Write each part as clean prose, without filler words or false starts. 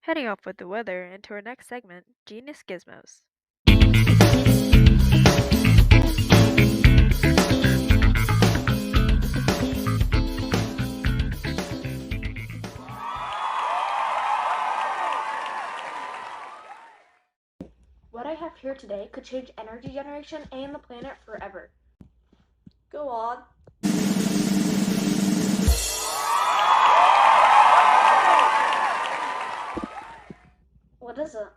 Heading off with the weather into our next segment, Genius Gizmos. What I have here today could change energy generation and the planet forever. Go on. What is it?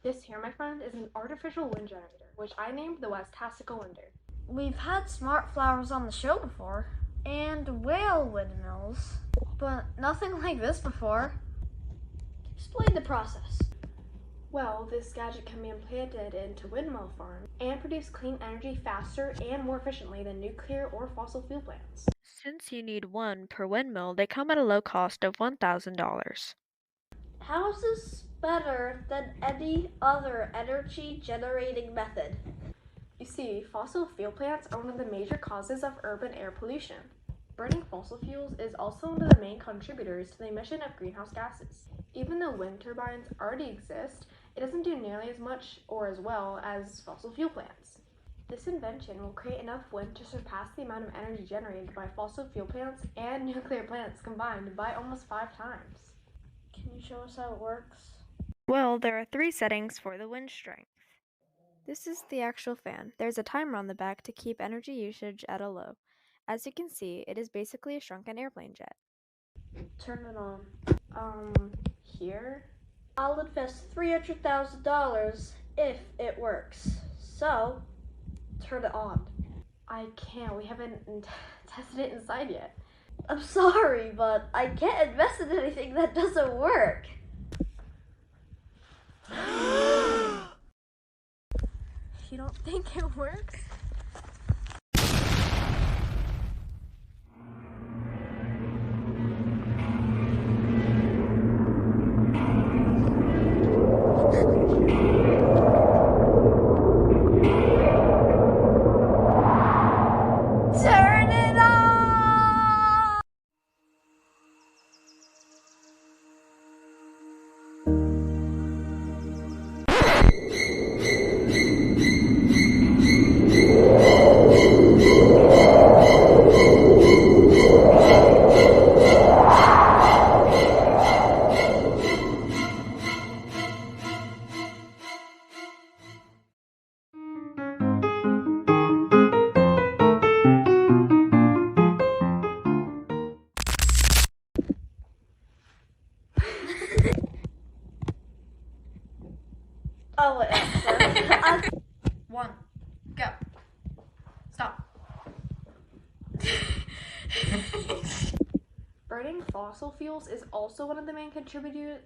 This here, my friend, is an artificial wind generator, which I named the Waztastical winder. We've had smart flowers on the show before, and whale windmills, but nothing like this before. Explain the process. Well, this gadget can be implanted into windmill farms and produce clean energy faster and more efficiently than nuclear or fossil fuel plants. Since you need one per windmill, they come at a low cost of $1,000. How is this better than any other energy generating method? You see, fossil fuel plants are one of the major causes of urban air pollution. Burning fossil fuels is also one of the main contributors to the emission of greenhouse gases. Even though wind turbines already exist, it doesn't do nearly as much or as well as fossil fuel plants. This invention will create enough wind to surpass the amount of energy generated by fossil fuel plants and nuclear plants combined by almost 5 times. Can you show us how it works? Well, there are 3 settings for the wind strength. This is the actual fan. There's a timer on the back to keep energy usage at a low. As you can see, it is basically a shrunken airplane jet. Turn it on. Here? I'll invest $300,000 if it works. So, turn it on. I can't. We haven't tested it inside yet. I'm sorry, but I can't invest in anything that doesn't work. You don't think it works? Turn it on! Oh, whatever. 1, go. Stop. Burning fossil fuels is also one of the main contributors.